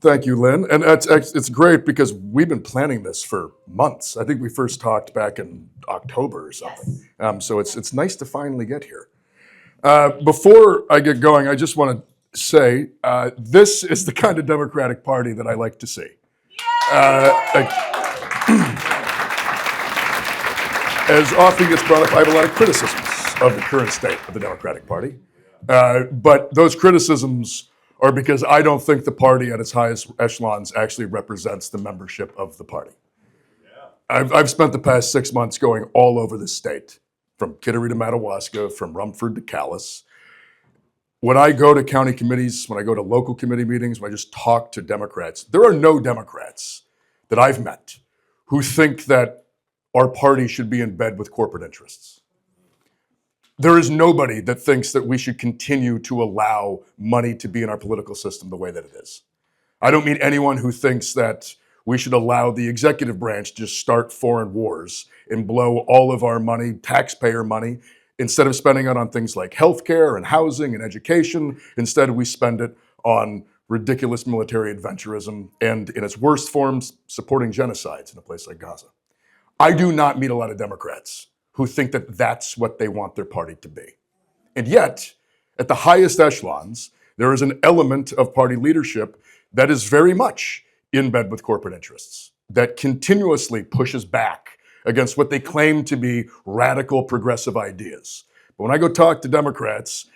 Thank you, Lynn. And it's great because we've been planning this for months. I think we first talked back in October or something. Yes. So it's nice to finally get here. Before I get going, I just want to say this is the kind of Democratic Party that I like to see. As often gets brought up, I have a lot of criticisms of the current state of the Democratic Party. But those criticisms are because I don't think the party at its highest echelons actually represents the membership of the party. I've spent the past 6 months going all over the state, from Kittery to Madawaska, from Rumford to Calais. When I go to county committees, when I go to local committee meetings, when I just talk to Democrats, there are no Democrats that I've met who think that our party should be in bed with corporate interests. There is nobody that thinks that we should continue to allow money to be in our political system the way that it is. I don't mean anyone who thinks that we should allow the executive branch to just start foreign wars and blow all of our money, taxpayer money, instead of spending it on things like healthcare and housing and education. Instead, we spend it on ridiculous military adventurism and, in its worst forms, supporting genocides in a place like Gaza. I do not meet a lot of Democrats who think that that's what they want their party to be. And yet, at the highest echelons, there is an element of party leadership that is very much in bed with corporate interests, that continuously pushes back against what they claim to be radical progressive ideas. But when I go talk to Democrats,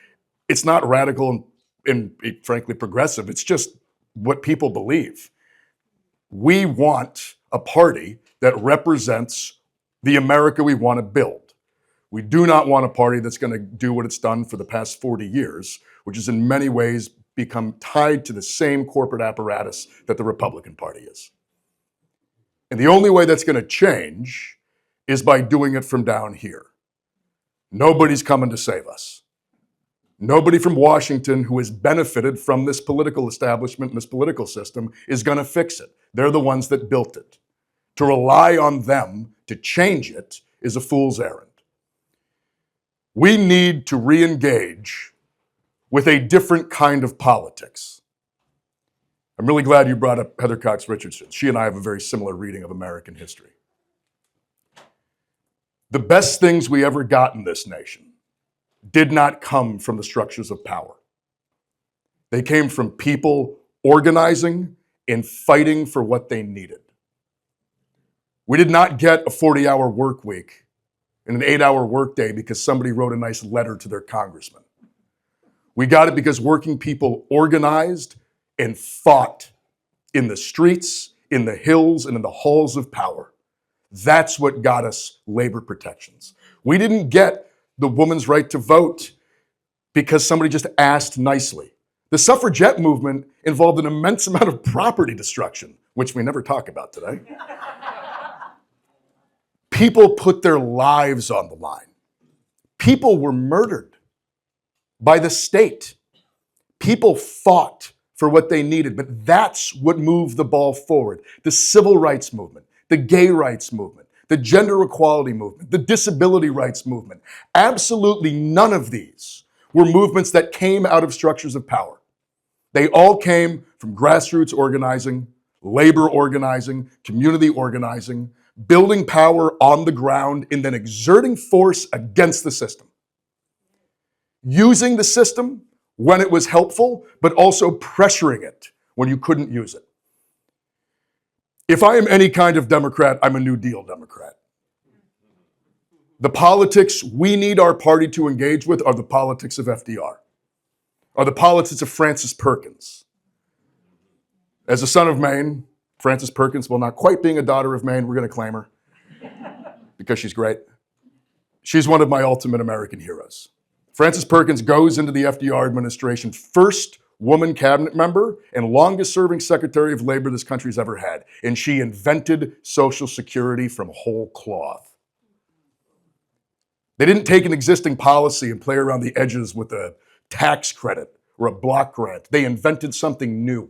it's not radical and frankly progressive, it's just what people believe. We want a party that represents the America we want to build. We do not want a party that's going to do what it's done for the past 40 years, which is in many ways become tied to the same corporate apparatus that the Republican Party is. And the only way that's going to change is by doing it from down here. Nobody's coming to save us. Nobody from Washington who has benefited from this political establishment and this political system is going to fix it. They're the ones that built it. To rely on them to change it is a fool's errand. We need to re-engage with a different kind of politics. I'm really glad you brought up Heather Cox Richardson. She and I have a very similar reading of American history. The best things we ever got in this nation did not come from the structures of power. They came from people organizing and fighting for what they needed. We did not get a 40-hour work week and an 8-hour workday because somebody wrote a nice letter to their congressman. We got it because working people organized and fought in the streets, in the hills, and in the halls of power. That's what got us labor protections. We didn't get the woman's right to vote because somebody just asked nicely. The suffragette movement involved an immense amount of property destruction, which we never talk about today. People put their lives on the line. People were murdered by the state. People fought for what they needed, but that's what moved the ball forward. The civil rights movement, the gay rights movement, the gender equality movement, the disability rights movement. Absolutely none of these were movements that came out of structures of power. They all came from grassroots organizing, labor organizing, community organizing, building power on the ground, and then exerting force against the system. Using the system when it was helpful, but also pressuring it when you couldn't use it. If I am any kind of Democrat, I'm a New Deal Democrat. The politics we need our party to engage with are the politics of FDR, are the politics of Frances Perkins. As a son of Maine, Frances Perkins, while not quite being a daughter of Maine, we're going to claim her because she's great. She's one of my ultimate American heroes. Frances Perkins goes into the FDR administration, first woman cabinet member and longest serving Secretary of Labor this country's ever had. And she invented Social Security from whole cloth. They didn't take an existing policy and play around the edges with a tax credit or a block grant. They invented something new.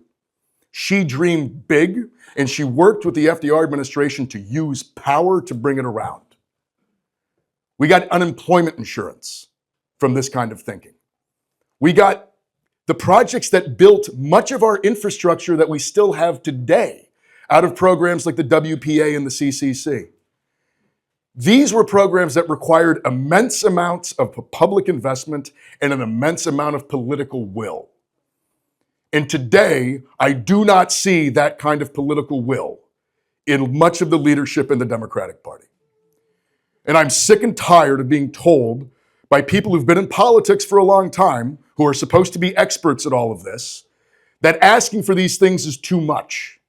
She dreamed big, and she worked with the FDR administration to use power to bring it around. We got unemployment insurance from this kind of thinking. We got the projects that built much of our infrastructure that we still have today out of programs like the WPA and the CCC. These were programs that required immense amounts of public investment and an immense amount of political will. And today, I do not see that kind of political will in much of the leadership in the Democratic Party. And I'm sick and tired of being told by people who've been in politics for a long time, who are supposed to be experts at all of this, that asking for these things is too much,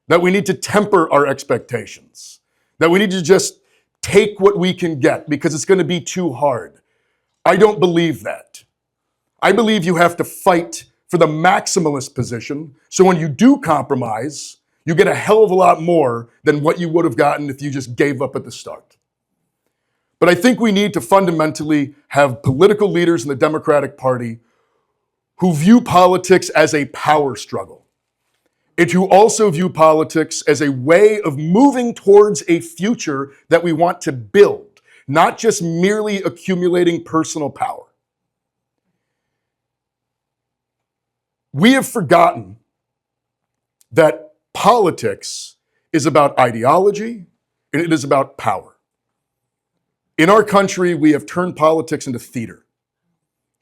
that we need to temper our expectations, that we need to just take what we can get because it's going to be too hard. I don't believe that. I believe you have to fight for the maximalist position, so when you do compromise, you get a hell of a lot more than what you would have gotten if you just gave up at the start. But I think we need to fundamentally have political leaders in the Democratic Party who view politics as a power struggle, and who also view politics as a way of moving towards a future that we want to build, not just merely accumulating personal power. We have forgotten that politics is about ideology and it is about power. In our country, we have turned politics into theater.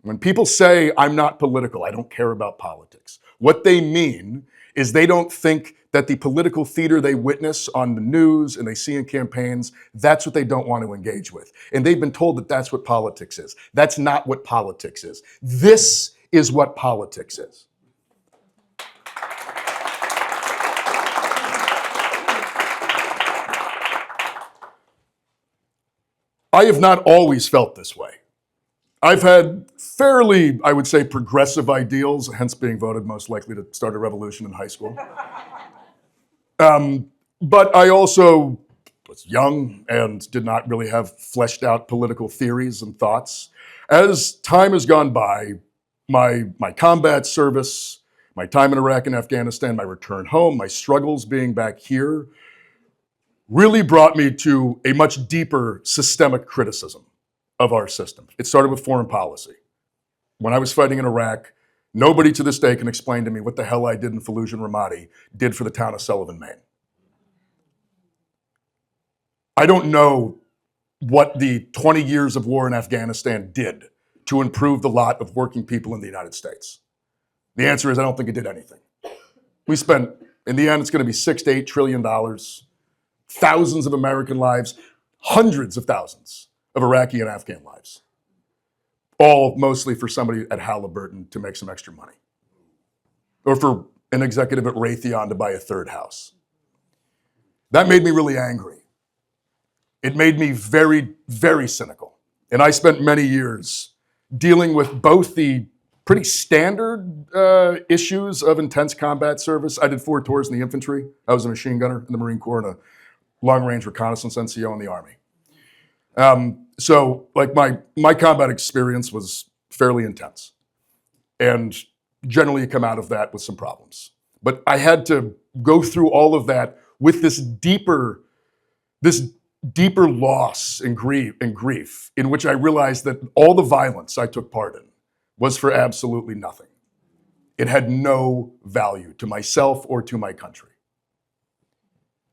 When people say, I'm not political, I don't care about politics, what they mean is they don't think that the political theater they witness on the news and they see in campaigns, that's what they don't want to engage with. And they've been told that that's what politics is. That's not what politics is. This is what politics is. I have not always felt this way. I've had fairly, I would say, progressive ideals, hence being voted most likely to start a revolution in high school. But I also was young and did not really have fleshed out political theories and thoughts. As time has gone by, my combat service, my time in Iraq and Afghanistan, my return home, my struggles being back here, really brought me to a much deeper systemic criticism of our system. It started with foreign policy. When I was fighting in Iraq, nobody to this day can explain to me what the hell I did in Fallujah and Ramadi did for the town of Sullivan, Maine. I don't know what the 20 years of war in Afghanistan did to improve the lot of working people in the United States. The answer is I don't think it did anything. We spent, in the end, it's going to be $6 to $8 trillion, thousands of American lives, hundreds of thousands of Iraqi and Afghan lives, all mostly for somebody at Halliburton to make some extra money, or for an executive at Raytheon to buy a third house. That made me really angry. It made me very, very cynical. And I spent many years dealing with both the pretty standard issues of intense combat service. I did 4 tours in the infantry. I was a machine gunner in the Marine Corps and a long-range reconnaissance NCO in the Army. So like my combat experience was fairly intense. And generally you come out of that with some problems. But I had to go through all of that with this deeper loss and grief in which I realized that all the violence I took part in was for absolutely nothing. It had no value to myself or to my country.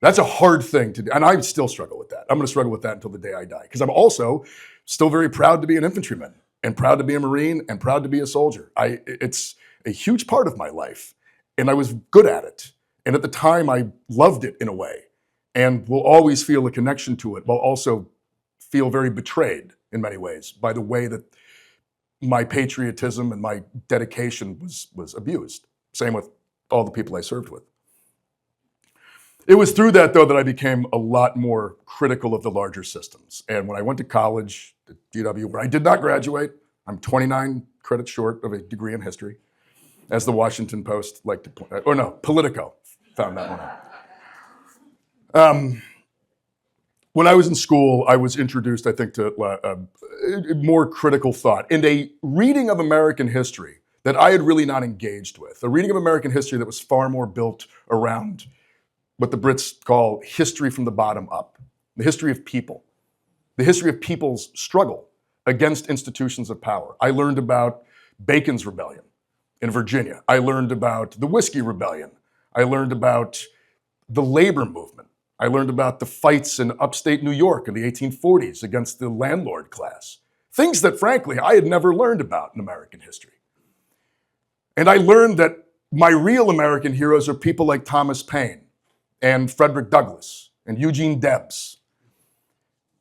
That's a hard thing to do, and I still struggle with that. I'm going to struggle with that until the day I die, because I'm also still very proud to be an infantryman, and proud to be a Marine, and proud to be a soldier. It's a huge part of my life, and I was good at it. And at the time, I loved it in a way, and will always feel a connection to it, while also feel very betrayed in many ways by the way that my patriotism and my dedication was abused. Same with all the people I served with. It was through that, though, that I became a lot more critical of the larger systems. And when I went to college at GW, where I did not graduate, I'm 29 credits short of a degree in history, as the Washington Post liked to point out. Or no, Politico found that one out. When I was in school, I was introduced, I think, to more critical thought and a reading of American history that I had really not engaged with. A reading of American history that was far more built around what the Brits call history from the bottom up, the history of people, the history of people's struggle against institutions of power. I learned about Bacon's Rebellion. in Virginia. I learned about the Whiskey Rebellion. I learned about the labor movement. I learned about the fights in upstate New York in the 1840s against the landlord class. Things that, frankly, I had never learned about in American history. And I learned that my real American heroes are people like Thomas Paine and Frederick Douglass and Eugene Debs.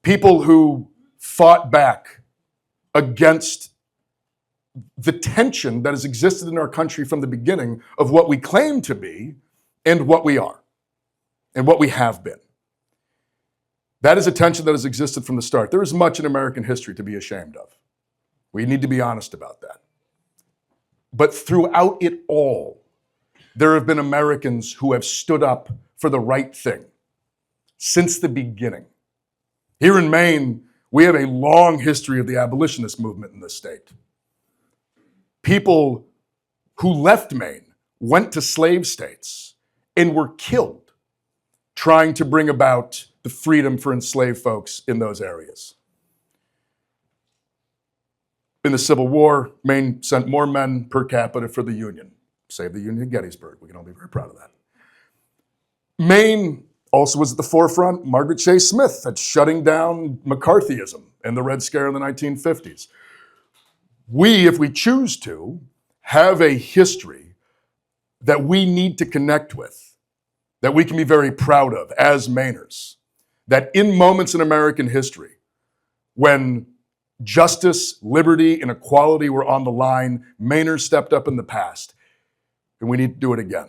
People who fought back against the tension that has existed in our country from the beginning of what we claim to be and what we are and what we have been. That is a tension that has existed from the start. There is much in American history to be ashamed of. We need to be honest about that. But throughout it all, there have been Americans who have stood up for the right thing since the beginning. Here in Maine, we have a long history of the abolitionist movement in this state. People who left Maine went to slave states and were killed trying to bring about the freedom for enslaved folks in those areas. In the Civil War, Maine sent more men per capita for the Union. Save the Union at Gettysburg. We can all be very proud of that. Maine also was at the forefront, Margaret Chase Smith, at shutting down McCarthyism and the Red Scare in the 1950s. We, if we choose to, have a history that we need to connect with, that we can be very proud of as Mainers. That in moments in American history, when justice, liberty, and equality were on the line, Mainers stepped up in the past, and we need to do it again.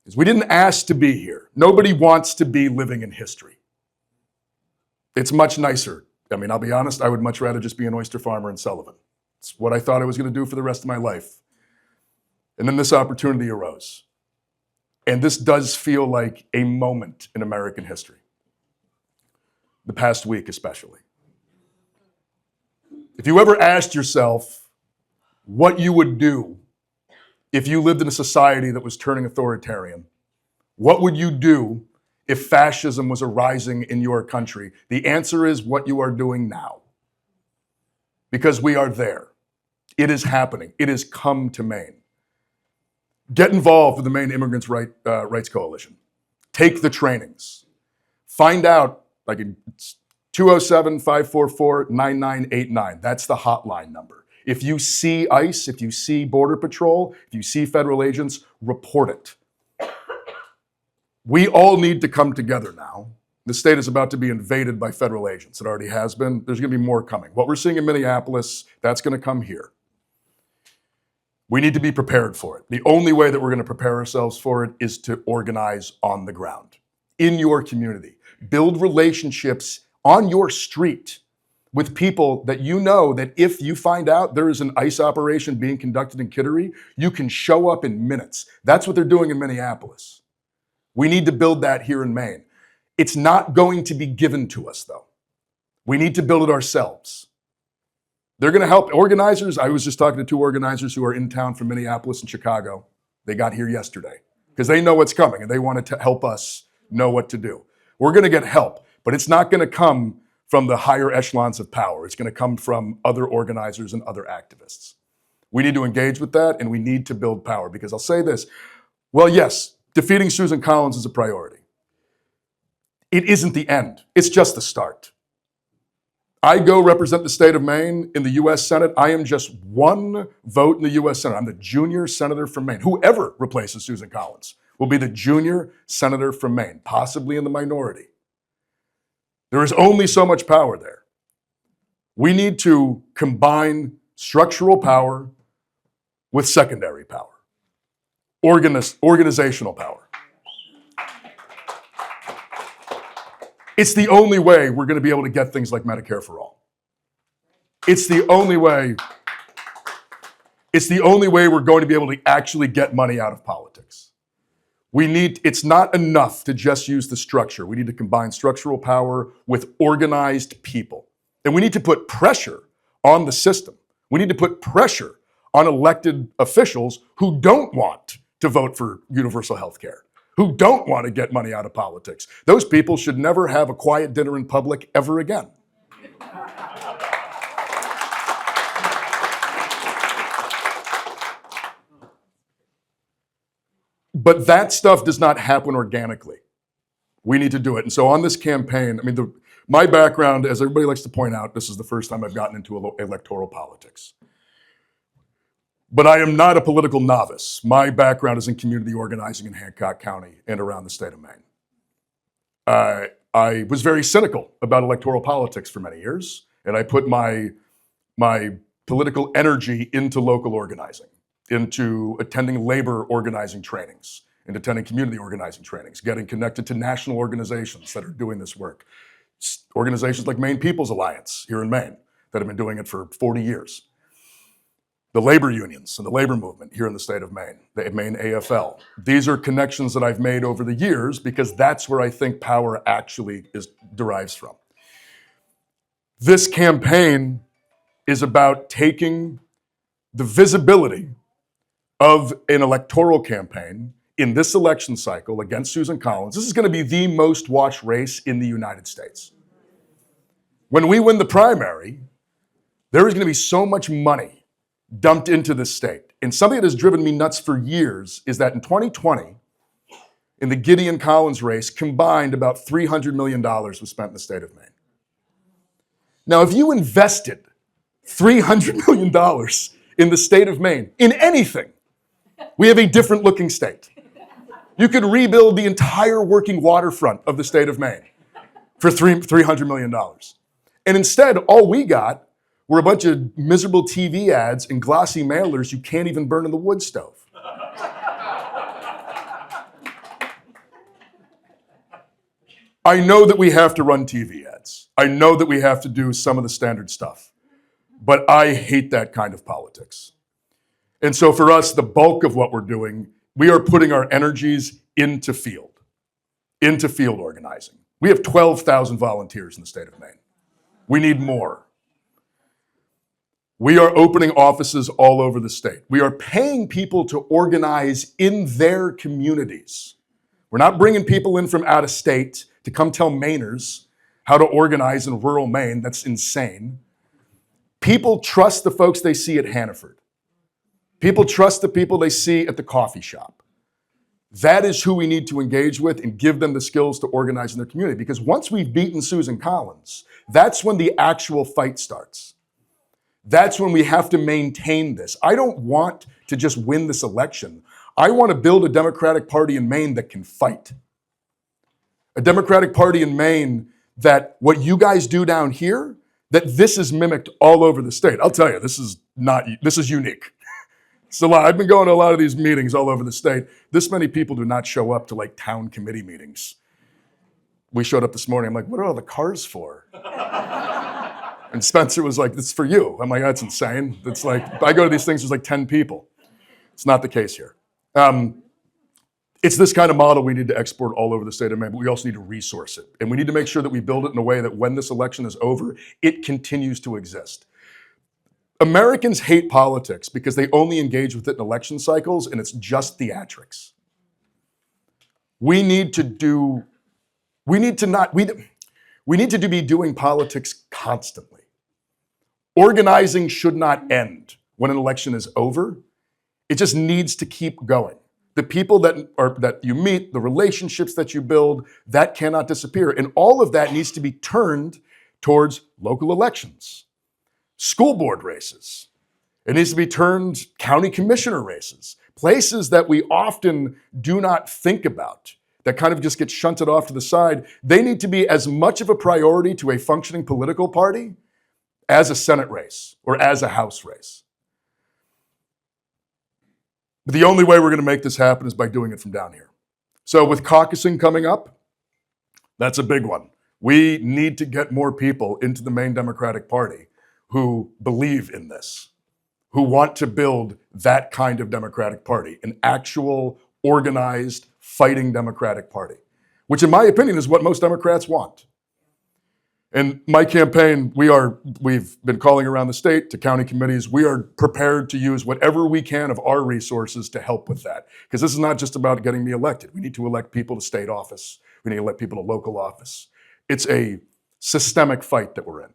Because we didn't ask to be here. Nobody wants to be living in history. It's much nicer. I mean, I'll be honest, I would much rather just be an oyster farmer in Sullivan. It's what I thought I was going to do for the rest of my life. And then this opportunity arose. And this does feel like a moment in American history. The past week especially. If you ever asked yourself what you would do if you lived in a society that was turning authoritarian, what would you do if fascism was arising in your country? The answer is what you are doing now. Because we are there. It is happening. It has come to Maine. Get involved with the Maine Immigrants' Rights Coalition. Take the trainings. Find out, like it's 207-544-9989. That's the hotline number. If you see ICE, if you see Border Patrol, if you see federal agents, report it. We all need to come together now. The state is about to be invaded by federal agents. It already has been. There's going to be more coming. What we're seeing in Minneapolis, that's going to come here. We need to be prepared for it. The only way that we're going to prepare ourselves for it is to organize on the ground, in your community. Build relationships on your street with people that you know that if you find out there is an ICE operation being conducted in Kittery, you can show up in minutes. That's what they're doing in Minneapolis. We need to build that here in Maine. It's not going to be given to us, though. We need to build it ourselves. They're going to help organizers. I was just talking to 2 organizers who are in town from Minneapolis and Chicago. They got here yesterday because they know what's coming and they wanted to help us know what to do. We're going to get help, but it's not going to come from the higher echelons of power. It's going to come from other organizers and other activists. We need to engage with that, and we need to build power, because I'll say this. Well, yes, defeating Susan Collins is a priority. It isn't the end. It's just the start. I go represent the state of Maine in the U.S. Senate. I am just one vote in the U.S. Senate. I'm the junior senator from Maine. Whoever replaces Susan Collins will be the junior senator from Maine, possibly in the minority. There is only so much power there. We need to combine structural power with secondary power, organizational power. It's the only way we're going to be able to get things like Medicare for all. It's the only way we're going to be able to actually get money out of politics. It's not enough to just use the structure. We need to combine structural power with organized people. And we need to put pressure on the system. We need to put pressure on elected officials who don't want to vote for universal health care, who don't want to get money out of politics. Those people should never have a quiet dinner in public ever again. But that stuff does not happen organically. We need to do it. And so on this campaign, I mean, my background, as everybody likes to point out, this is the first time I've gotten into electoral politics. But I am not a political novice. My background is in community organizing in Hancock County and around the state of Maine. I was very cynical about electoral politics for many years, and I put my political energy into local organizing, into attending labor organizing trainings, and attending community organizing trainings, getting connected to national organizations that are doing this work. Organizations like Maine People's Alliance here in Maine that have been doing it for 40 years. The labor unions and the labor movement here in the state of Maine, the Maine AFL. These are connections that I've made over the years because that's where I think power actually derives from. This campaign is about taking the visibility of an electoral campaign in this election cycle against Susan Collins. This is going to be the most watched race in the United States. When we win the primary, there is going to be so much money dumped into this state. And something that has driven me nuts for years is that in 2020, in the Gideon Collins race, combined about $300 million was spent in the state of Maine. Now, if you invested $300 million in the state of Maine, in anything, we have a different looking state. You could rebuild the entire working waterfront of the state of Maine for $300 million. And instead, all we got were a bunch of miserable TV ads and glossy mailers you can't even burn in the wood stove. I know that we have to run TV ads. I know that we have to do some of the standard stuff. But I hate that kind of politics. And so for us, the bulk of what we're doing, we are putting our energies into field organizing. We have 12,000 volunteers in the state of Maine. We need more. We are opening offices all over the state. We are paying people to organize in their communities. We're not bringing people in from out of state to come tell Mainers how to organize in rural Maine. That's insane. People trust the folks they see at Hannaford. People trust the people they see at the coffee shop. That is who we need to engage with and give them the skills to organize in their community. Because once we've beaten Susan Collins, that's when the actual fight starts. That's when we have to maintain this. I don't want to just win this election. I want to build a Democratic Party in Maine that can fight. A Democratic Party in Maine that what you guys do down here, that this is mimicked all over the state. I'll tell you, this is unique. It's a lot. I've been going to a lot of these meetings all over the state. This many people do not show up to like town committee meetings. We showed up this morning. I'm like, what are all the cars for? And Spencer was like, it's for you. I'm like, that's insane. It's like, I go to these things, there's like 10 people. It's not the case here. It's this kind of model we need to export all over the state of Maine, but we also need to resource it. And we need to make sure that we build it in a way that when this election is over, it continues to exist. Americans hate politics because they only engage with it in election cycles, and it's just theatrics. We need to be doing politics constantly. Organizing should not end when an election is over. It just needs to keep going. The people that you meet, the relationships that you build, that cannot disappear. And all of that needs to be turned towards local elections, school board races. It needs to be turned county commissioner races, places that we often do not think about, that kind of just get shunted off to the side. They need to be as much of a priority to a functioning political party as a Senate race or as a House race. But the only way we're going to make this happen is by doing it from down here. So with caucusing coming up, that's a big one. We need to get more people into the Maine Democratic Party who believe in this, who want to build that kind of Democratic Party, an actual organized, fighting Democratic Party, which in my opinion is what most Democrats want. In my campaign, we've been calling around the state to county committees. We are prepared to use whatever we can of our resources to help with that. Because this is not just about getting me elected. We need to elect people to state office. We need to elect people to local office. It's a systemic fight that we're in.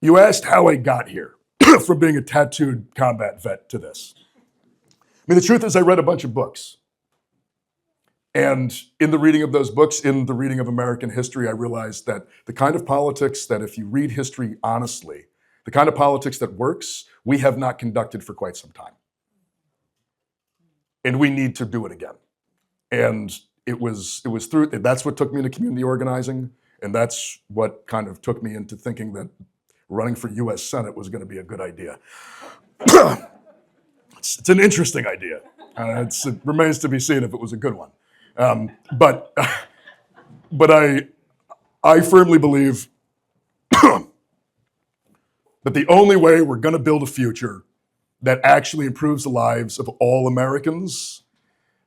You asked how I got here from being a tattooed combat vet to this. mean, the truth is I read a bunch of books. And in the reading of those books, in the reading of American history, I realized that the kind of politics that if you read history honestly, the kind of politics that works, we have not conducted for quite some time. And we need to do it again. And it was through, that's what took me into community organizing. And that's what kind of took me into thinking that running for US Senate was going to be a good idea. It's an interesting idea. It remains to be seen if it was a good one. But I firmly believe that the only way we're going to build a future that actually improves the lives of all Americans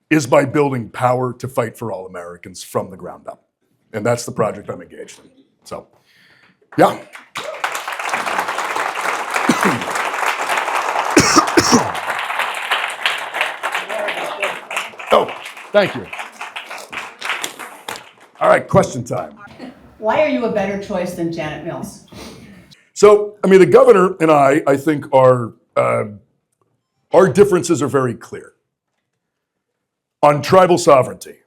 is by building power to fight for all Americans from the ground up. And that's the project I'm engaged in. So, yeah. Oh, thank you. All right, question time. Why are you a better choice than Janet Mills? So, I mean, the governor and I think our differences are very clear. On tribal sovereignty,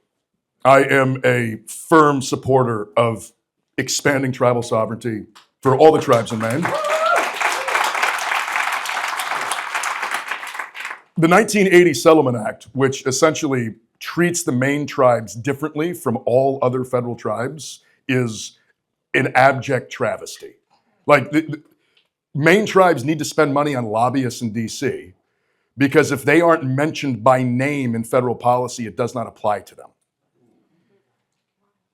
I am a firm supporter of expanding tribal sovereignty for all the tribes in Maine. The 1980 Settlement Act, which essentially treats the Maine tribes differently from all other federal tribes, is an abject travesty. Like, the Maine tribes need to spend money on lobbyists in DC because if they aren't mentioned by name in federal policy, it does not apply to them.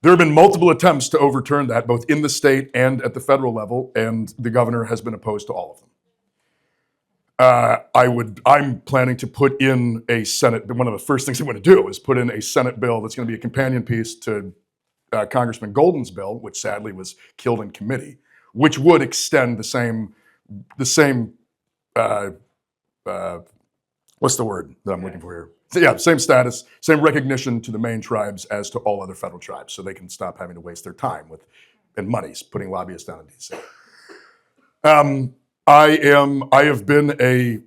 There have been multiple attempts to overturn that, both in the state and at the federal level, and the governor has been opposed to all of them. I'm planning to put in a Senate, one of the first things I'm going to do is put in a Senate bill that's going to be a companion piece to Congressman Golden's bill, which sadly was killed in committee, which would extend the same what's the word that I'm looking for here? So, yeah, same status, same recognition to the Maine tribes as to all other federal tribes, so they can stop having to waste their time and monies putting lobbyists down in DC. I have been a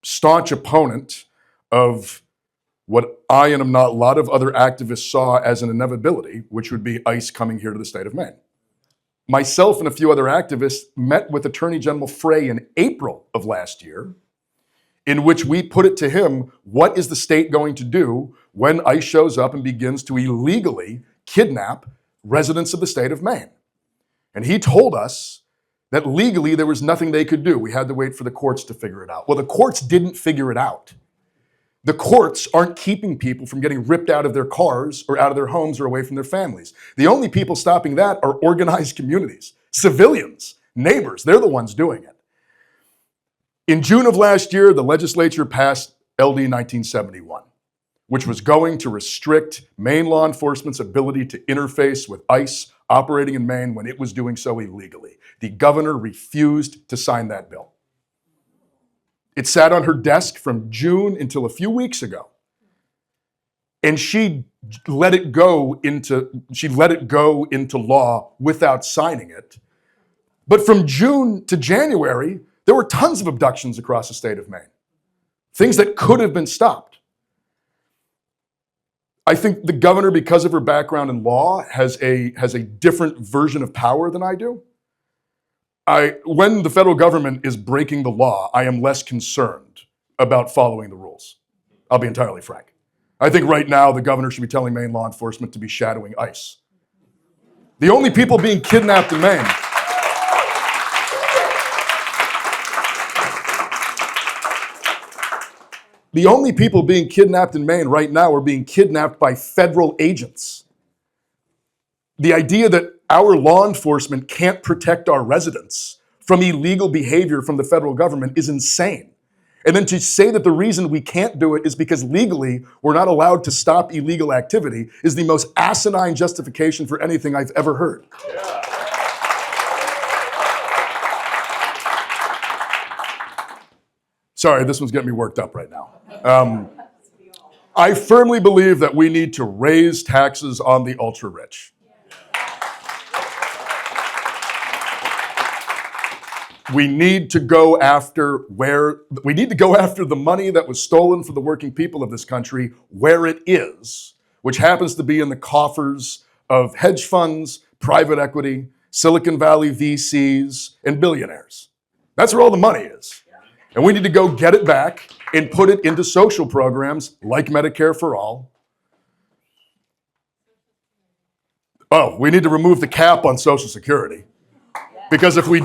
staunch opponent of what I and a lot of other activists saw as an inevitability, which would be ICE coming here to the state of Maine. Myself and a few other activists met with Attorney General Frey in April of last year, in which we put it to him, what is the state going to do when ICE shows up and begins to illegally kidnap residents of the state of Maine? And he told us that legally there was nothing they could do. We had to wait for the courts to figure it out. Well, the courts didn't figure it out. The courts aren't keeping people from getting ripped out of their cars or out of their homes or away from their families. The only people stopping that are organized communities, civilians, neighbors. They're the ones doing it. In June of last year, the legislature passed LD 1971, which was going to restrict Maine law enforcement's ability to interface with ICE operating in Maine when it was doing so illegally. The governor refused to sign that bill. It sat on her desk from June until a few weeks ago. And she let it go into law without signing it. But from June to January, there were tons of abductions across the state of Maine. Things that could have been stopped. I think the governor, because of her background in law, has a different version of power than I do. When the federal government is breaking the law, I am less concerned about following the rules. I'll be entirely frank. I think right now the governor should be telling Maine law enforcement to be shadowing ICE. The only people being kidnapped in Maine right now are being kidnapped by federal agents. The idea that our law enforcement can't protect our residents from illegal behavior from the federal government is insane. And then to say that the reason we can't do it is because legally we're not allowed to stop illegal activity is the most asinine justification for anything I've ever heard. Sorry, this one's getting me worked up right now. I firmly believe that we need to raise taxes on the ultra-rich. We need to go after the money that was stolen from the working people of this country where it is, which happens to be in the coffers of hedge funds, private equity, Silicon Valley VCs, and billionaires. That's where all the money is. And we need to go get it back and put it into social programs like Medicare for All. Oh, we need to remove the cap on Social Security. Because if we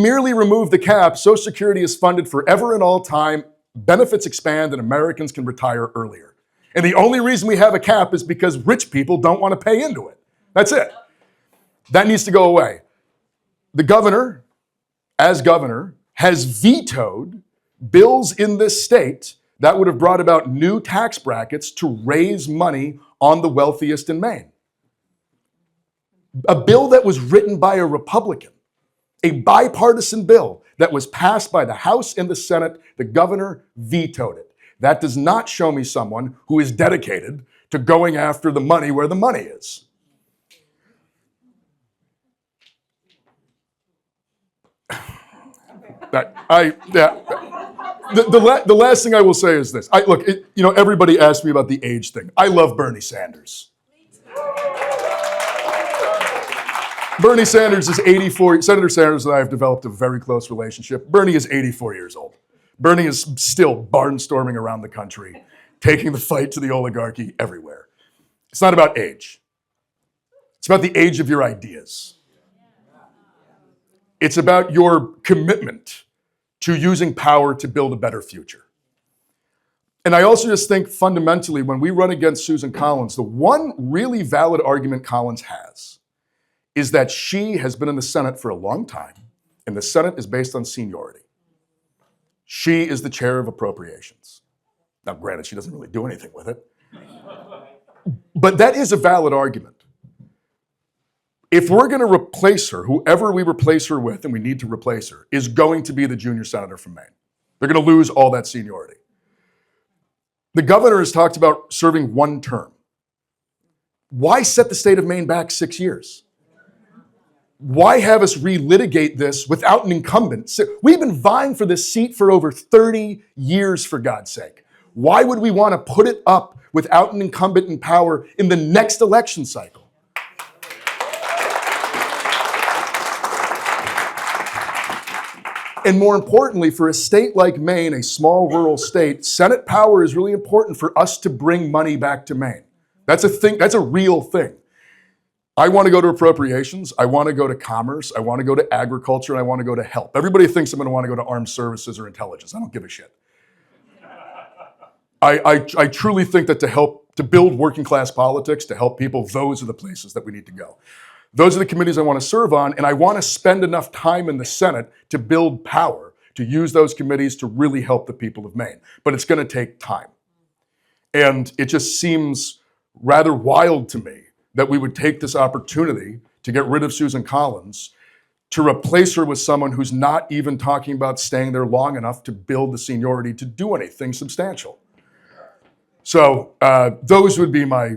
merely remove the cap, Social Security is funded forever and all time, benefits expand, and Americans can retire earlier. And the only reason we have a cap is because rich people don't want to pay into it. That's it. That needs to go away. The governor, as governor, has vetoed bills in this state that would have brought about new tax brackets to raise money on the wealthiest in Maine. A bill that was written by a Republican, a bipartisan bill that was passed by the House and the Senate, the governor vetoed it. That does not show me someone who is dedicated to going after the money where the money is. The last thing I will say is this. Everybody asked me about the age thing. I love Bernie Sanders. Bernie Sanders is 84. Senator Sanders and I have developed a very close relationship. Bernie is 84 years old. Bernie is still barnstorming around the country, taking the fight to the oligarchy everywhere. It's not about age. It's about the age of your ideas. It's about your commitment to using power to build a better future. And I also just think fundamentally, when we run against Susan Collins, the one really valid argument Collins has is that she has been in the Senate for a long time, and the Senate is based on seniority. She is the chair of appropriations. Now, granted, she doesn't really do anything with it. But that is a valid argument. If we're going to replace her, whoever we replace her with, and we need to replace her, is going to be the junior senator from Maine. They're going to lose all that seniority. The governor has talked about serving one term. Why set the state of Maine back 6 years? Why have us relitigate this without an incumbent? We've been vying for this seat for over 30 years, for God's sake. Why would we want to put it up without an incumbent in power in the next election cycle? And more importantly, for a state like Maine, a small rural state, Senate power is really important for us to bring money back to Maine. That's a thing. That's a real thing. I want to go to appropriations. I want to go to commerce. I want to go to agriculture. And I want to go to health. Everybody thinks I'm going to want to go to armed services or intelligence. I don't give a shit. I truly think that to build working class politics, to help people, those are the places that we need to go. Those are the committees I want to serve on, and I want to spend enough time in the Senate to build power, to use those committees to really help the people of Maine. But it's going to take time. And it just seems rather wild to me that we would take this opportunity to get rid of Susan Collins, to replace her with someone who's not even talking about staying there long enough to build the seniority to do anything substantial. So those would be my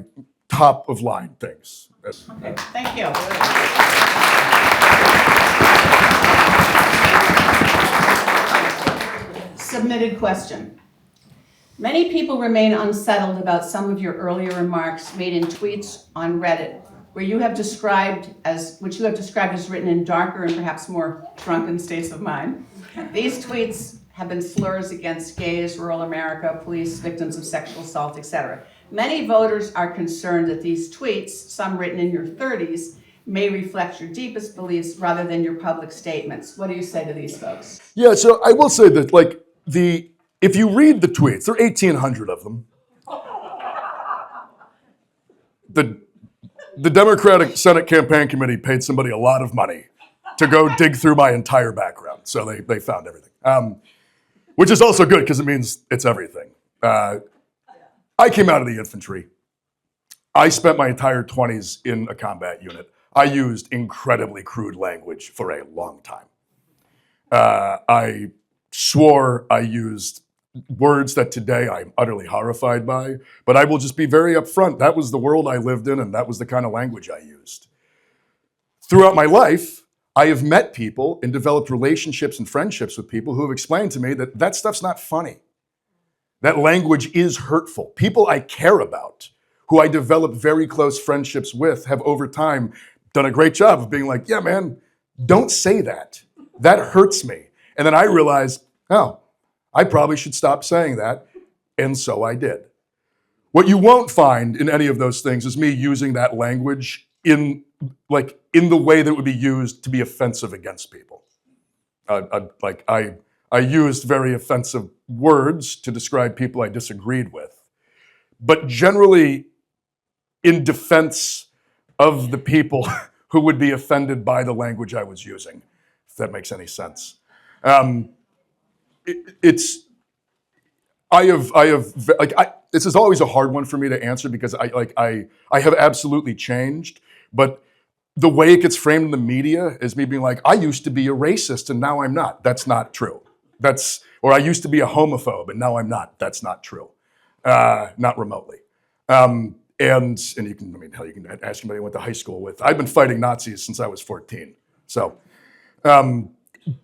top of line things. Okay, thank you. Submitted question. Many people remain unsettled about some of your earlier remarks made in tweets on Reddit, which you have described as written in darker and perhaps more drunken states of mind. These tweets have been slurs against gays, rural America, police, victims of sexual assault, etc. Many voters are concerned that these tweets, some written in your 30s, may reflect your deepest beliefs rather than your public statements. What do you say to these folks? Yeah, so I will say that, if you read the tweets, there are 1,800 of them. The Democratic Senate Campaign Committee paid somebody a lot of money to go dig through my entire background, so they found everything. Which is also good because it means it's everything. I came out of the infantry. I spent my entire 20s in a combat unit. I used incredibly crude language for a long time. I swore. I used words that today I'm utterly horrified by, but I will just be very upfront. That was the world I lived in, and that was the kind of language I used. Throughout my life, I have met people and developed relationships and friendships with people who have explained to me that that stuff's not funny. That language is hurtful. People I care about, who I develop very close friendships with, have over time done a great job of being like, yeah, man, don't say that. That hurts me. And then I realized, oh, I probably should stop saying that. And so I did. What you won't find in any of those things is me using that language in the way that it would be used to be offensive against people. I used very offensive words to describe people I disagreed with, but generally in defense of the people who would be offended by the language I was using, if that makes any sense. This is always a hard one for me to answer because I have absolutely changed, but the way it gets framed in the media is me being like, I used to be a racist and now I'm not. That's not true. Or I used to be a homophobe and now I'm not. That's not true. Not remotely. And you can, hell, you can ask anybody I went to high school with. I've been fighting Nazis since I was 14. So,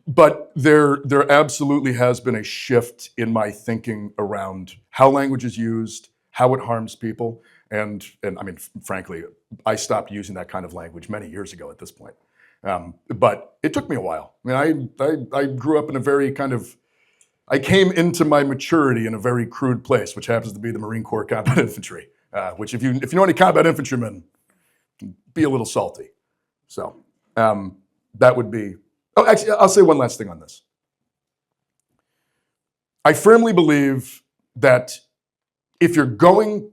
but there absolutely has been a shift in my thinking around how language is used, how it harms people. And I mean, frankly, I stopped using that kind of language many years ago at this point. But it took me a while. I mean, I grew up in a very I came into my maturity in a very crude place, which happens to be the Marine Corps Combat Infantry, which if you know any combat infantrymen, can be a little salty. So that would be, oh, actually, I'll say one last thing on this. I firmly believe that if you're going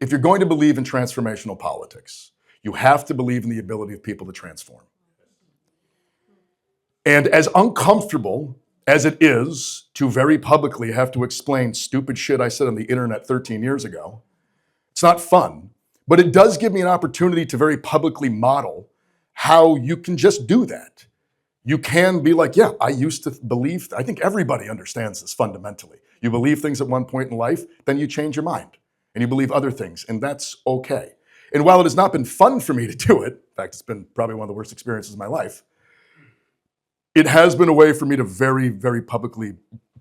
to believe in transformational politics, you have to believe in the ability of people to transform. And as uncomfortable as it is to very publicly have to explain stupid shit I said on the internet 13 years ago, it's not fun, but it does give me an opportunity to very publicly model how you can just do that. You can be like, yeah, I used to believe, I think everybody understands this fundamentally. You believe things at one point in life, then you change your mind and you believe other things, and that's okay. And while it has not been fun for me to do it, in fact, it's been probably one of the worst experiences of my life, it has been a way for me to very, very publicly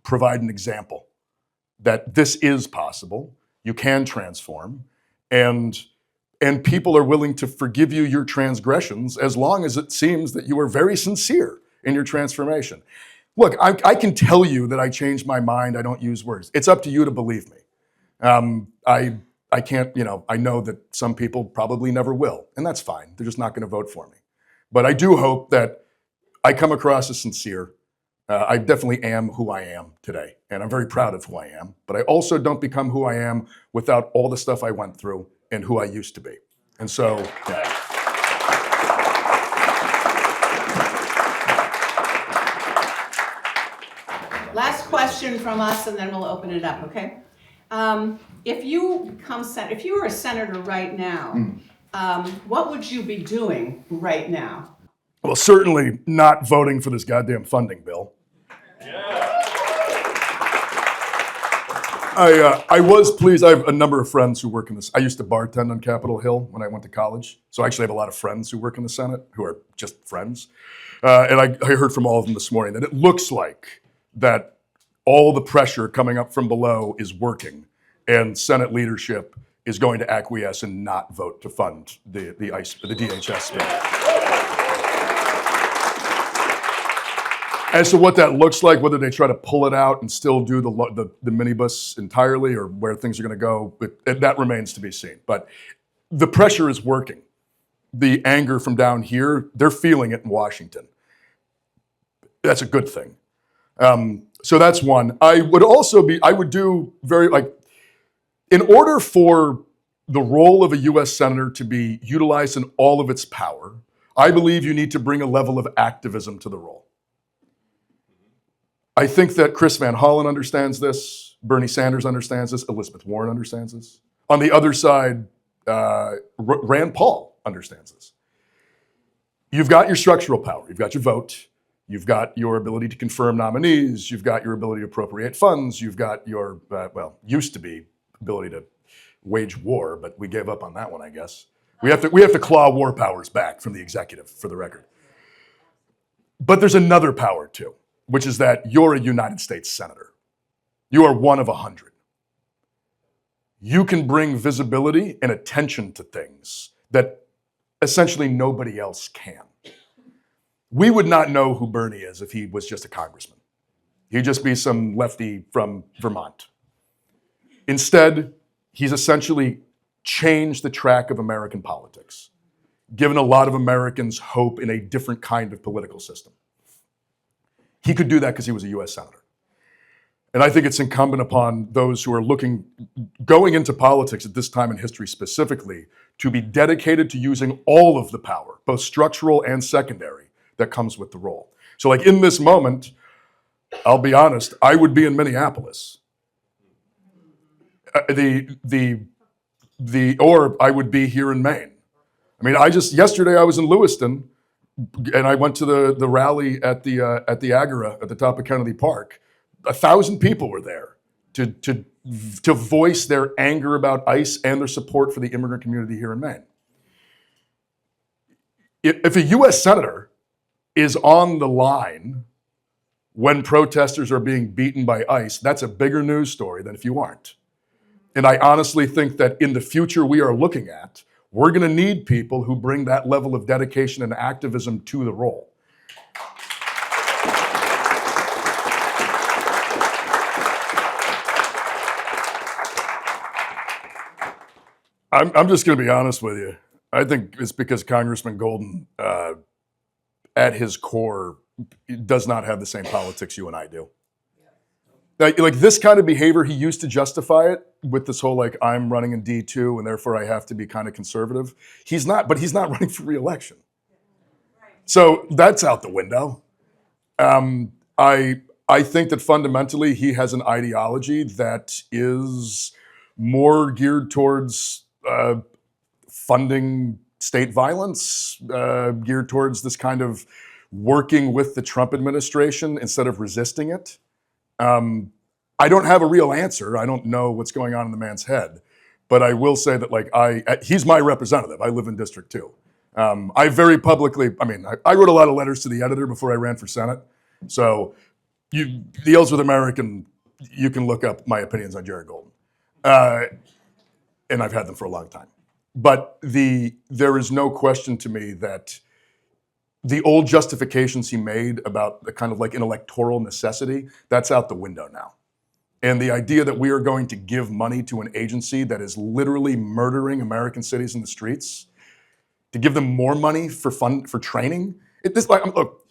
provide an example that this is possible, you can transform, and people are willing to forgive you your transgressions as long as it seems that you are very sincere in your transformation. Look, I can tell you that I changed my mind, I don't use words. It's up to you to believe me. I can't, I know that some people probably never will, and that's fine. They're just not going to vote for me. But I do hope that I come across as sincere. I definitely am who I am today, and I'm very proud of who I am. But I also don't become who I am without all the stuff I went through and who I used to be. And so, yeah. Last question from us, and then we'll open it up, okay? If you were a senator right now, what would you be doing right now? Well, certainly not voting for this goddamn funding bill. I was pleased. I have a number of friends who work in this. I used to bartend on Capitol Hill when I went to college. So I actually have a lot of friends who work in the Senate who are just friends. And I heard from all of them this morning that it looks like that all the pressure coming up from below is working, and Senate leadership is going to acquiesce and not vote to fund the DHS bill. As to what that looks like, whether they try to pull it out and still do the minibus entirely, or where things are going to go, that remains to be seen. But the pressure is working. The anger from down here, they're feeling it in Washington. That's a good thing. So that's one. I would do in order for the role of a U.S. Senator to be utilized in all of its power, I believe you need to bring a level of activism to the role. I think that Chris Van Hollen understands this, Bernie Sanders understands this, Elizabeth Warren understands this. On the other side, Rand Paul understands this. You've got your structural power, you've got your vote, you've got your ability to confirm nominees, you've got your ability to appropriate funds, you've got your, used to be ability to wage war, but we gave up on that one, I guess. We have to claw war powers back from the executive, for the record. But there's another power too, which is that you're a United States Senator. You are one of 100. You can bring visibility and attention to things that essentially nobody else can. We would not know who Bernie is if he was just a congressman. He'd just be some lefty from Vermont. Instead, he's essentially changed the track of American politics, given a lot of Americans hope in a different kind of political system. He could do that because he was a US Senator. And I think it's incumbent upon those who are going into politics at this time in history specifically, to be dedicated to using all of the power, both structural and secondary, that comes with the role. So like in this moment, I'll be honest, I would be in Minneapolis. Or I would be here in Maine. I mean, yesterday I was in Lewiston, and I went to the rally at the Agora at the top of Kennedy Park. 1,000 people were there to voice their anger about ICE and their support for the immigrant community here in Maine. If a U.S. Senator is on the line when protesters are being beaten by ICE, that's a bigger news story than if you aren't. And I honestly think that in the future we are looking at, we're going to need people who bring that level of dedication and activism to the role. I'm just going to be honest with you. I think it's because Congressman Golden, at his core, does not have the same politics you and I do. Like this kind of behavior, he used to justify it with this whole like, I'm running in D2 and therefore I have to be kind of conservative. He's not running for re-election. So that's out the window. I think that fundamentally he has an ideology that is more geared towards funding state violence, geared towards this kind of working with the Trump administration instead of resisting it. I don't have a real answer. I don't know what's going on in the man's head, but I will say that like he's my representative. I live in District 2. I very publicly, I wrote a lot of letters to the editor before I ran for Senate. So the Ellsworth American, you can look up my opinions on Jared Golden. And I've had them for a long time. But there is no question to me that the old justifications he made about the kind of like an electoral necessity, that's out the window now. And the idea that we are going to give money to an agency that is literally murdering American cities in the streets, to give them more money for training. Look,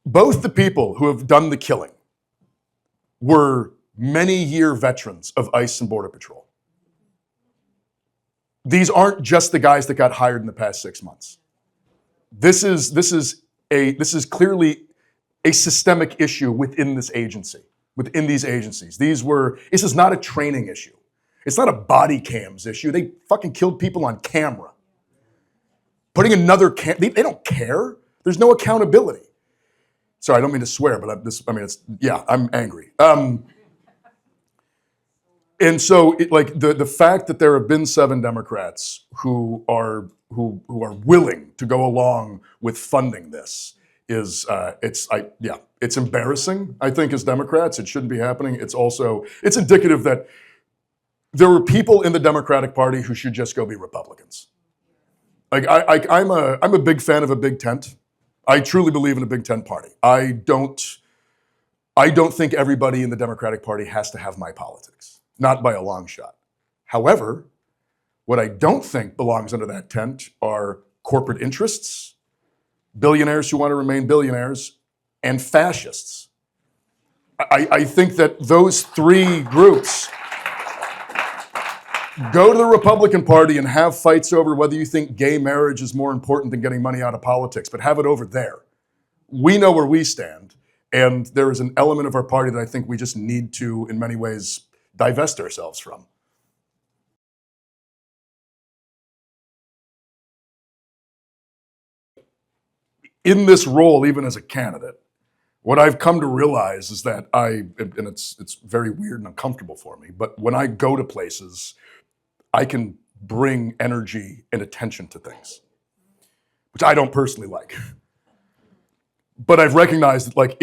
both the people who have done the killing were many-year veterans of ICE and Border Patrol. These aren't just the guys that got hired in the past 6 months. This is clearly a systemic issue within this agency, within these agencies. This is not a training issue. It's not a body cams issue. They fucking killed people on camera. Putting another they don't care. There's no accountability. Sorry, I don't mean to swear, but I'm angry. And so, the fact that there have been 7 Democrats who are willing to go along with funding this is it's embarrassing. I think as Democrats, it shouldn't be happening. It's indicative that there were people in the Democratic Party who should just go be Republicans. Like I'm a big fan of a big tent. I truly believe in a big tent party. I don't think everybody in the Democratic Party has to have my politics. Not by a long shot. However, what I don't think belongs under that tent are corporate interests, billionaires who want to remain billionaires, and fascists. I think that those 3 groups go to the Republican Party and have fights over whether you think gay marriage is more important than getting money out of politics, but have it over there. We know where we stand, and there is an element of our party that I think we just need to, in many ways, divest ourselves from. In this role, even as a candidate, what I've come to realize is that and it's very weird and uncomfortable for me, but when I go to places, I can bring energy and attention to things, which I don't personally like. But I've recognized that, like,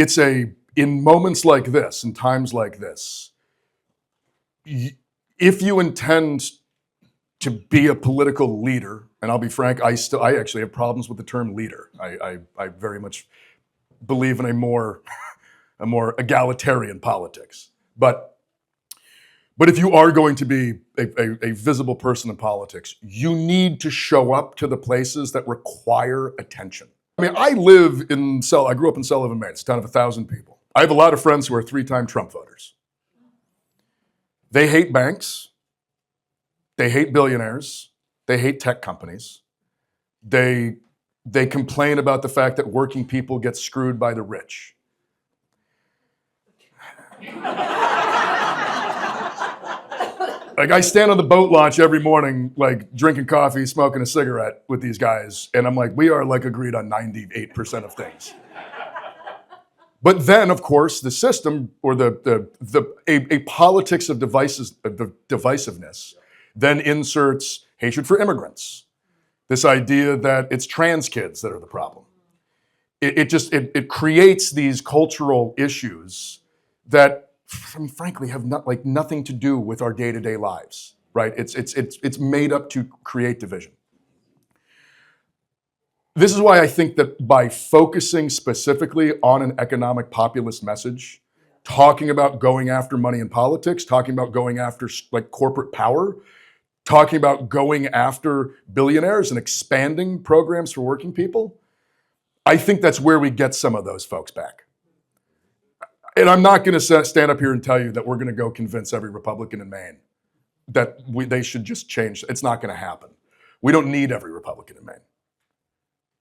in moments like this, in times like this, if you intend to be a political leader, and I'll be frank, I actually have problems with the term leader. I very much believe in a more egalitarian politics. But if you are going to be a visible person in politics, you need to show up to the places that require attention. I mean, I grew up in Sullivan, Maine. It's a town of 1,000 people. I have a lot of friends who are 3-time Trump voters. They hate banks. They hate billionaires. They hate tech companies. They complain about the fact that working people get screwed by the rich. Like, I stand on the boat launch every morning, like, drinking coffee, smoking a cigarette with these guys, and I'm like, we are, like, agreed on 98% of things. But then, of course, the system, or a politics of divisiveness, then inserts hatred for immigrants. This idea that it's trans kids that are the problem. It creates these cultural issues that, I mean, frankly, have nothing to do with our day-to-day lives, right? It's made up to create division. This is why I think that by focusing specifically on an economic populist message, talking about going after money in politics, talking about going after, like, corporate power, talking about going after billionaires and expanding programs for working people, I think that's where we get some of those folks back. And I'm not going to stand up here and tell you that we're going to go convince every Republican in Maine that they should just change. It's not going to happen. We don't need every Republican in Maine.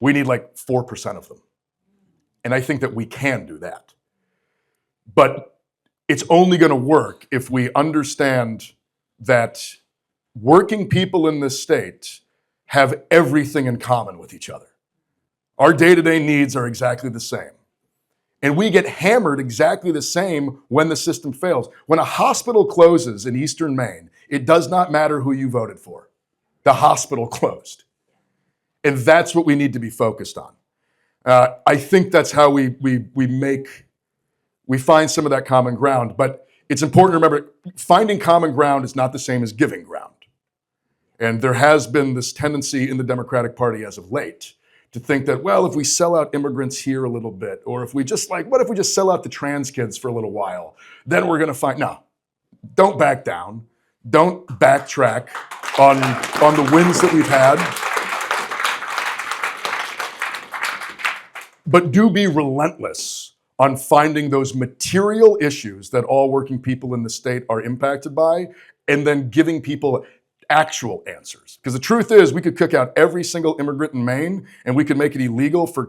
We need like 4% of them. And I think that we can do that. But it's only going to work if we understand that working people in this state have everything in common with each other. Our day-to-day needs are exactly the same. And we get hammered exactly the same when the system fails. When a hospital closes in Eastern Maine, it does not matter who you voted for. The hospital closed. And that's what we need to be focused on. I think that's how we find some of that common ground. But it's important to remember, finding common ground is not the same as giving ground. And there has been this tendency in the Democratic Party as of late to think that, well, if we sell out immigrants here a little bit, or if we just what if we just sell out the trans kids for a little while, then we're going to find, no, don't back down. Don't backtrack on the wins that we've had. But do be relentless on finding those material issues that all working people in the state are impacted by, and then giving people actual answers. Because the truth is, we could kick out every single immigrant in Maine, and we could make it illegal for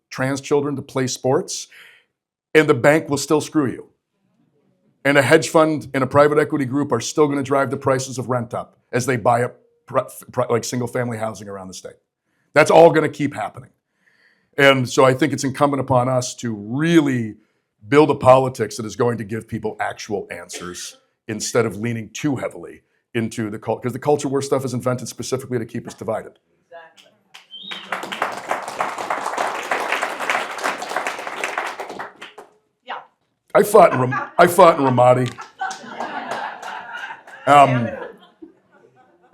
trans children to play sports, and the bank will still screw you. And a hedge fund and a private equity group are still going to drive the prices of rent up as they buy up like single-family housing around the state. That's all going to keep happening. And so I think it's incumbent upon us to really build a politics that is going to give people actual answers instead of leaning too heavily into the culture, because the culture war stuff is invented specifically to keep us divided. Exactly. Yeah. I fought in Ramadi. I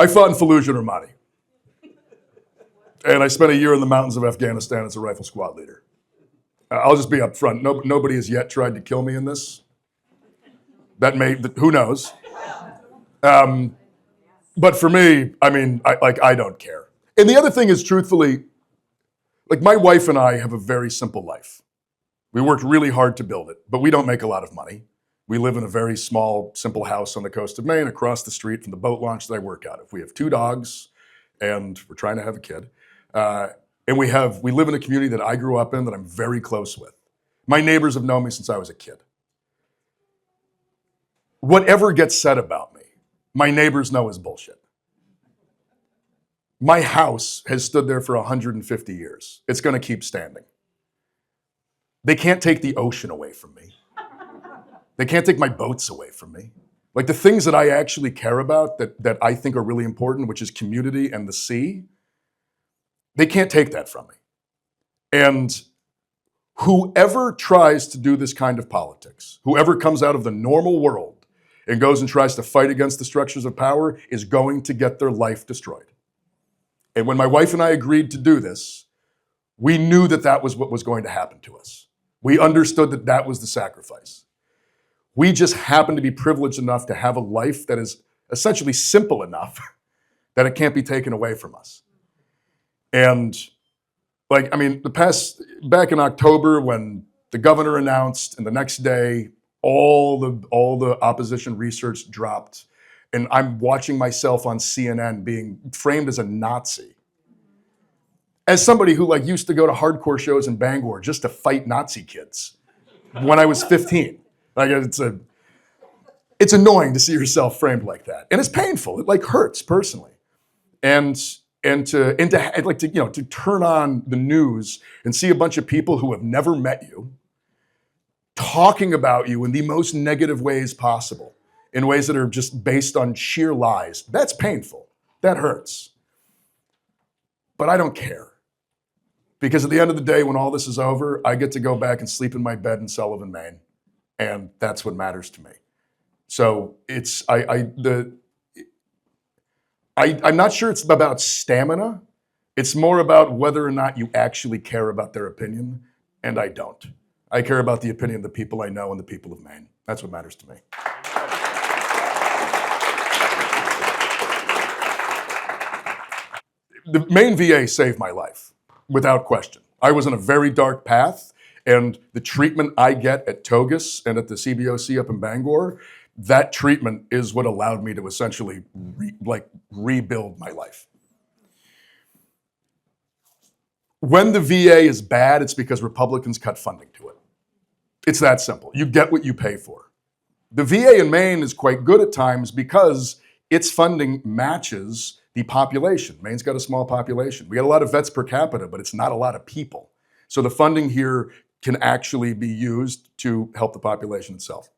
fought in Fallujah and Ramadi. And I spent a year in the mountains of Afghanistan as a rifle squad leader. I'll just be up front. Nobody has yet tried to kill me in this. Who knows? But for me, I mean, I don't care. And the other thing is, truthfully, like, my wife and I have a very simple life. We worked really hard to build it, but we don't make a lot of money. We live in a very small, simple house on the coast of Maine, across the street from the boat launch that I work out of. We have 2 dogs, and we're trying to have a kid. And we live in a community that I grew up in that I'm very close with. My neighbors have known me since I was a kid. Whatever gets said about me, my neighbors know is bullshit. My house has stood there for 150 years. It's going to keep standing. They can't take the ocean away from me. They can't take my boats away from me. Like, the things that I actually care about that I think are really important, which is community and the sea, they can't take that from me. And Whoever tries to do this kind of politics, whoever comes out of the normal world and goes and tries to fight against the structures of power is going to get their life destroyed. And when my wife and I agreed to do this, we knew that that was what was going to happen to us. We understood that that was the sacrifice. We just happen to be privileged enough to have a life that is essentially simple enough that it can't be taken away from us. And back in October when the governor announced and the next day all the opposition research dropped and I'm watching myself on CNN being framed as a Nazi. As somebody who used to go to hardcore shows in Bangor just to fight Nazi kids when I was 15. It's annoying to see yourself framed like that. And it's painful. It hurts personally. And to turn on the news and see a bunch of people who have never met you talking about you in the most negative ways possible, in ways that are just based on sheer lies. That's painful. That hurts. But I don't care. Because at the end of the day, when all this is over, I get to go back and sleep in my bed in Sullivan, Maine. And that's what matters to me. So I'm not sure it's about stamina. It's more about whether or not you actually care about their opinion. And I don't. I care about the opinion of the people I know and the people of Maine. That's what matters to me. The Maine VA saved my life, without question. I was on a very dark path, and the treatment I get at Togus and at the CBOC up in Bangor, that treatment is what allowed me to essentially rebuild my life. When the VA is bad, it's because Republicans cut funding to it. It's that simple. You get what you pay for. The VA in Maine is quite good at times because its funding matches the population. Maine's got a small population. We got a lot of vets per capita, but it's not a lot of people. So the funding here can actually be used to help the population itself.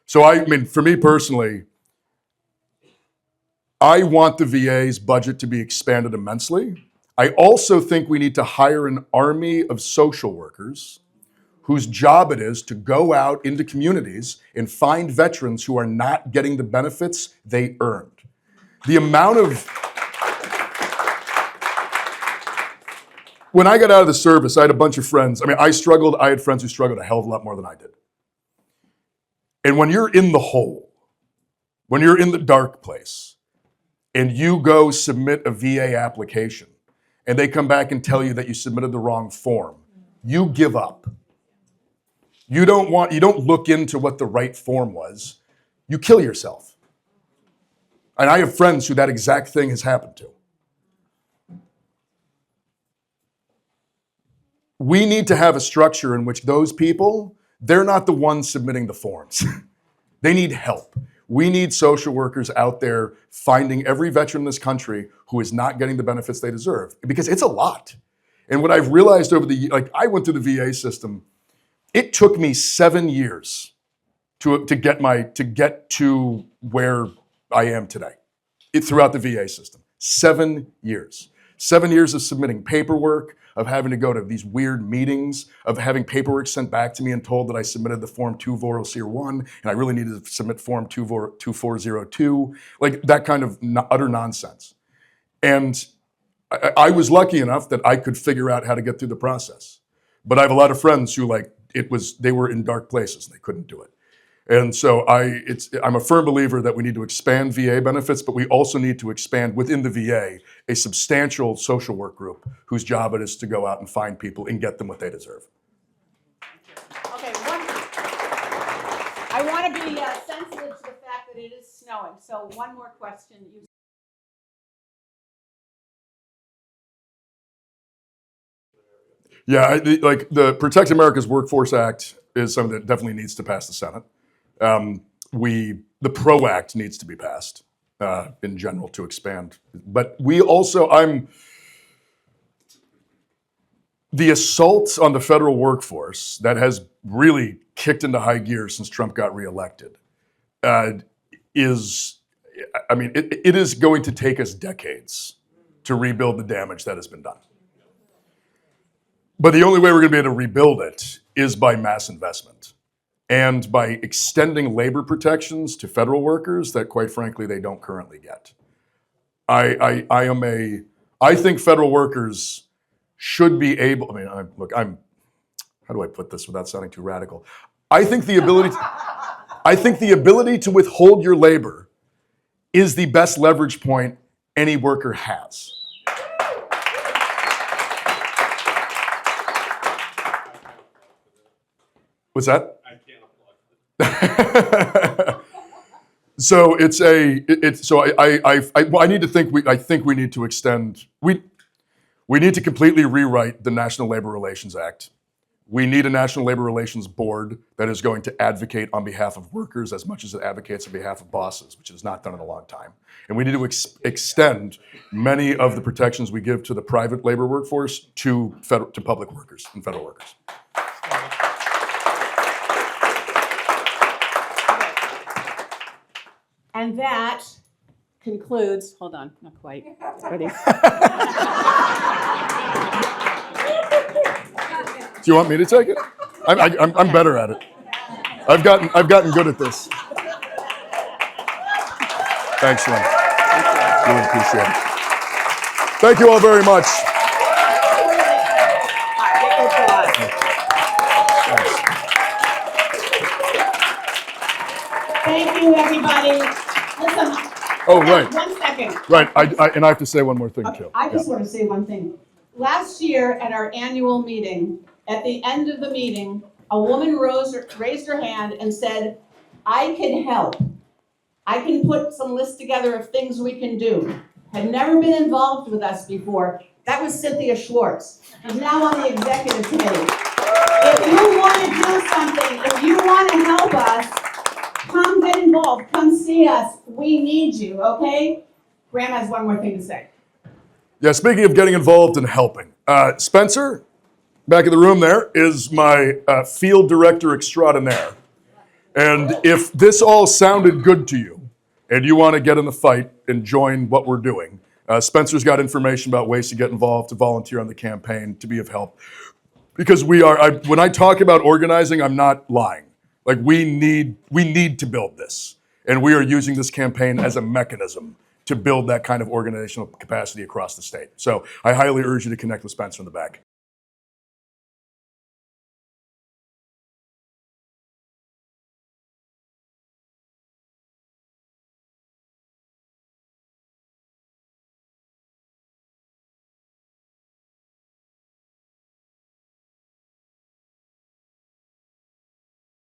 So for me personally, I want the VA's budget to be expanded immensely. I also think we need to hire an army of social workers whose job it is to go out into communities and find veterans who are not getting the benefits they earned. The amount of... When I got out of the service, I had a bunch of friends. I struggled. I had friends who struggled a hell of a lot more than I did. And when you're in the hole, when you're in the dark place, and you go submit a VA application, and they come back and tell you that you submitted the wrong form, you give up. You don't look into what the right form was. You kill yourself. And I have friends who that exact thing has happened to. We need to have a structure in which those people, they're not the ones submitting the forms. They need help. We need social workers out there finding every veteran in this country who is not getting the benefits they deserve, because it's a lot. And what I've realized over I went through the VA system. It took me 7 years to get to where I am today. Throughout the VA system. 7 years. 7 years of submitting paperwork, of having to go to these weird meetings, of having paperwork sent back to me and told that I submitted the form 240C1 and I really needed to submit form 2402, that kind of utter nonsense. And I was lucky enough that I could figure out how to get through the process. But I have a lot of friends who they were in dark places and they couldn't do it. And so I'm a firm believer that we need to expand VA benefits, but we also need to expand within the VA a substantial social work group whose job it is to go out and find people and get them what they deserve. Okay, I want to be sensitive to the fact that it is snowing. So one more question. Yeah, the Protect America's Workforce Act is something that definitely needs to pass the Senate. The PRO Act needs to be passed in general to expand. But the assault on the federal workforce that has really kicked into high gear since Trump got reelected it is going to take us decades to rebuild the damage that has been done. But the only way we're going to be able to rebuild it is by mass investment and by extending labor protections to federal workers that, quite frankly, they don't currently get. I think federal workers should be able. I mean, how do I put this without sounding too radical? I think the ability to withhold your labor is the best leverage point any worker has. What's that? I can't applaud. So I need to think. I think we need to extend. We need to completely rewrite the National Labor Relations Act. We need a National Labor Relations Board that is going to advocate on behalf of workers as much as it advocates on behalf of bosses, which it has not done in a long time. And we need to extend many of the protections we give to the private labor workforce to public workers and federal workers. And that concludes, hold on, not quite ready. Do you want me to take it? I'm better at it. I've gotten good at this. Thanks, Lynn. Really appreciate it. Thank you all very much. Thank you, everybody. Listen. Oh, right. 1 second. Right, and I have to say one more thing, too. I just want to say one thing. Last year at our annual meeting, at the end of the meeting, a woman raised her hand and said, I can help. I can put some lists together of things we can do. Had never been involved with us before. That was Cynthia Schwartz. She's now on the executive committee. If you want to do something, if you want to help us, come get involved. Come see us. We need you, okay? Graham has one more thing to say. Yeah, speaking of getting involved and helping, Spencer, back in the room there, is my field director extraordinaire. And if this all sounded good to you, and you want to get in the fight and join what we're doing, Spencer's got information about ways to get involved, to volunteer on the campaign, to be of help. Because when I talk about organizing, I'm not lying. Like, we need to build this. And we are using this campaign as a mechanism to build that kind of organizational capacity across the state. So I highly urge you to connect with Spencer in the back.